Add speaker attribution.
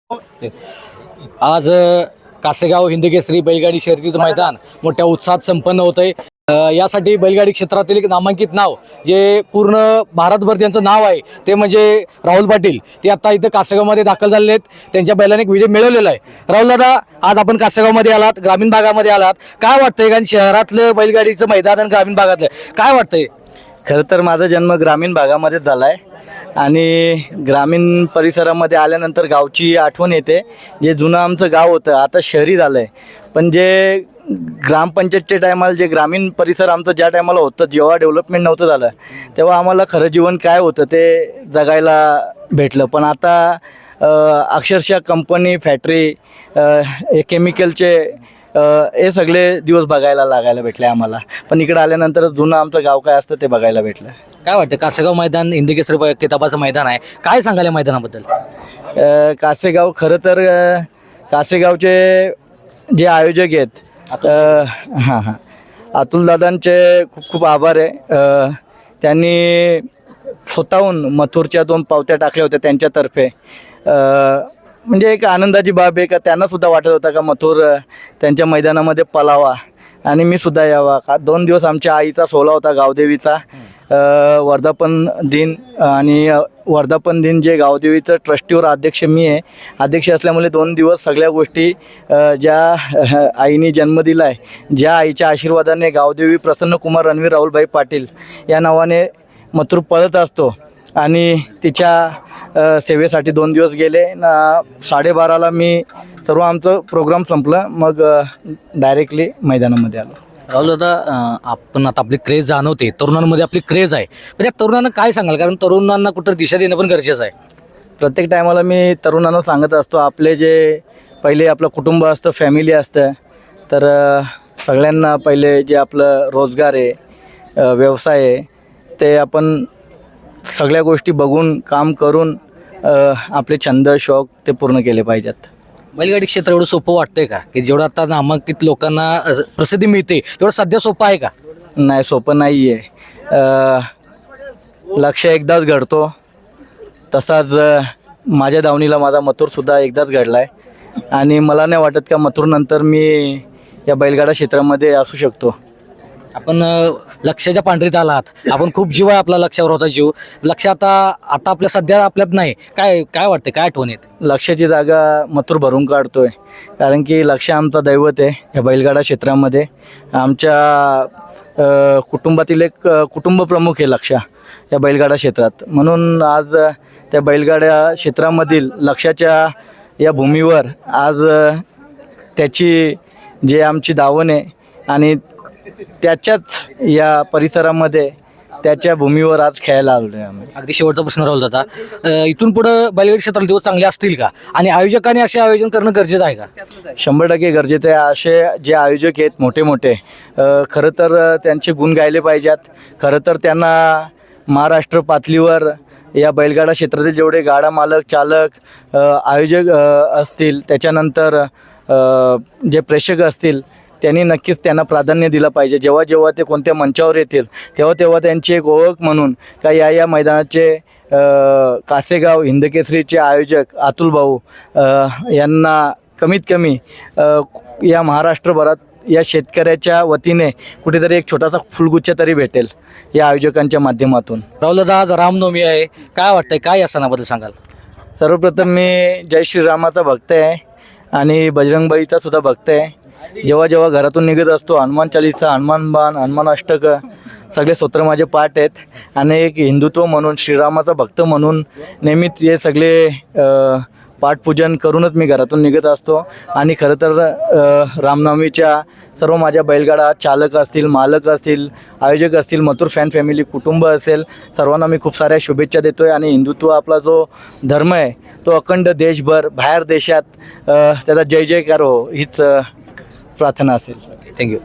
Speaker 1: आज कासेगाव हिंदकेसरी बैलगाडी शर्यतीचं मैदान मोठ्या उत्साहात संपन्न होत आहे. यासाठी बैलगाडी क्षेत्रातील एक नामांकित नाव जे पूर्ण भारतभर त्यांचं नाव आहे ते म्हणजे राहुल पाटील. ते आता इथं कासेगावमध्ये दाखल झालेले आहेत. त्यांच्या बैलाने एक विजय मिळवलेला आहे. राहुल दादा, आज आपण कासेगावमध्ये आलात, ग्रामीण भागामध्ये आलात, काय वाटतंय? कारण शहरातलं बैलगाडीचं मैदान आणि ग्रामीण भागातलं काय वाटतंय?
Speaker 2: खरं तर माझा जन्म ग्रामीण भागामध्येच झाला आहे आणि ग्रामीण परिसरामध्ये आल्यानंतर गावची आठवण येते. जे जुनं आमचं गाव होतं आता शहरी झालं आहे, पण जे ग्रामपंचायतच्या टायमाला जे ग्रामीण परिसर आमचं ज्या टायमाला होतं, जेव्हा डेव्हलपमेंट नव्हतं झालं तेव्हा आम्हाला खरं जीवन काय होतं ते जगायला भेटलं. पण आता अक्षरशः कंपनी, फॅक्टरी, केमिकलचे हे सगळे दिवस बघायला लागायला भेटले आम्हाला. पण इकडे आल्यानंतर जुनं आमचं गाव काय असतं ते बघायला भेटलं.
Speaker 1: काय वाटतं? कासेगाव मैदान हिंदकेसरी किताबाचं मैदान आहे, काय सांगाल या मैदानाबद्दल?
Speaker 2: कासेगाव खरं तर कासेगावचे जे आयोजक आहेत हां अतुल दादांचे खूप खूप आभार आहे. त्यांनी स्वतःहून मथुरच्या 2 पावत्या टाकल्या होत्या त्यांच्यातर्फे. म्हणजे एक आनंदाची बाब आहे का त्यांनासुद्धा वाटत होता का मथुर त्यांच्या मैदानामध्ये पलावा आणि मी सुद्धा यावा. 2 दिवस आमच्या आईचा सोहळा होता गावदेवीचा, वर्धापन दिन. आणि वर्धापन दिन जे गावदेवीचं ट्रस्टीवर अध्यक्ष मी आहे. अध्यक्ष असल्यामुळे 2 दिवस सगळ्या गोष्टी ज्या आईने जन्म दिला आहे, ज्या आईच्या आशीर्वादाने गावदेवी प्रसन्नकुमार रणवीर राहुलभाई पाटील या नावाने मथुर पळत असतो. आणि तिच्या सेवेसाठी 2 दिवस गेले ना. 12:30ला मी सर्व आमचं प्रोग्राम संपलं, मग डायरेक्टली मैदानामध्ये आलो.
Speaker 1: राहुल दादा, आपण आता आपली क्रेज जाणवते, तरुणांमध्ये आपली क्रेज आहे, पण त्या तरुणांना काय सांगाल? कारण तरुणांना कुठं दिशा देणं पण गरजेचं आहे.
Speaker 2: प्रत्येक टायमाला मी तरुणांना सांगत असतो, आपले जे पहिले आपलं कुटुंब असतं, फॅमिली असतं, तर सगळ्यांना पहिले जे आपलं रोजगार आहे, व्यवसाय आहे, ते आपण सगळ्या गोष्टी बघून काम करून आपले छंद, शौक ते पूर्ण केले पाहिजेत.
Speaker 1: बैलगाडी क्षेत्र एवढं सोपं वाटतंय का की जेवढं आता नामांकित लोकांना प्रसिद्धी मिळते तेवढं सध्या सोपं आहे का?
Speaker 2: नाही, सोपं नाही आहे. लक्ष एकदाच घडतो, तसाच माझ्या दावणीला माझा मथुरसुद्धा एकदाच घडला आहे आणि मला नाही वाटत का मथुरनंतर मी या बैलगाडा क्षेत्रामध्ये असू शकतो.
Speaker 1: आपण लक्षाच्या पांढरीत आलात, आपण खूप जीव आहे आपला लक्षावर होता जीव. लक्ष आता आपल्या सध्या आपल्यात नाही. काय वाटतं, काय आठवण येते?
Speaker 2: लक्षाची जागा मथुर भरून काढतोय, कारण की लक्ष आमचा दैवत आहे या बैलगाडा क्षेत्रामध्ये. आमच्या कुटुंबातील एक कुटुंब प्रमुख आहे लक्ष या बैलगाडा क्षेत्रात. म्हणून आज त्या बैलगाड्या क्षेत्रामधील लक्षाच्या या भूमीवर आज त्याची जे आमची दावण आहे आणि त्याच्याच या परिसरामध्ये त्याच्या भूमीवर आज खेळायला आलो आहे आम्ही.
Speaker 1: अगदी शेवटचा प्रश्न राहुल दादा, इथून पुढं बैलगाडी क्षेत्राला दिवस चांगले असतील का? आणि आयोजकांनी असे आयोजन करणं गरजेचं आहे का?
Speaker 2: 100% गरजेचं आहे. असे जे आयोजक आहेत मोठे मोठे, खरं तर त्यांचे गुण गायले पाहिजेत. खरं तर त्यांना महाराष्ट्र पातळीवर या बैलगाडा क्षेत्रातील जेवढे गाडा मालक, चालक, आयोजक असतील, त्याच्यानंतर जे प्रेक्षक असतील, त्यांनी नक्कीच त्यांना प्राधान्य दिलं पाहिजे. जेव्हा जेव्हा ते कोणत्या मंचावर येतील तेव्हा तेव्हा त्यांची एक ओळख म्हणून का या मैदानाचे कासेगाव हिंदकेसरीचे आयोजक अतुल भाऊ यांना कमीत कमी या महाराष्ट्रभरात या शेतकऱ्याच्या वतीने कुठेतरी एक छोटासा फुलगुच्छ तरी भेटेल या आयोजकांच्या माध्यमातून.
Speaker 1: राहुल दादा, आज रामनवमी आहे, काय वाटतंय, काय या सणाबद्दल सांगाल?
Speaker 2: सर्वप्रथम मी जय श्रीरामाचा भक्त आहे आणि बजरंगबलीचा सुद्धा भक्त आहे. जेव्हा जेव्हा घरातून निघत असतो, हनुमान चालीसा, हनुमान बाण, हनुमान अष्टक सगळे स्तोत्र माझे पाठ आहेत. आणि एक हिंदुत्व म्हणून, श्रीरामाचा भक्त म्हणून नेहमीच हे सगळे पाठपूजन करूनच मी घरातून निघत असतो. आणि खरं तर रामनवमीच्या सर्व माझ्या बैलगाडा चालक असतील, मालक असतील, आयोजक असतील, मथुर फॅन फॅमिली कुटुंब असेल, सर्वांना मी खूप साऱ्या शुभेच्छा देतो आहे. आणि हिंदुत्व आपला जो धर्म आहे तो अखंड देशभर, बाहेर देशात त्याचा जय जयकार हो हीच प्रार्थना असेल.
Speaker 1: थँक्यू.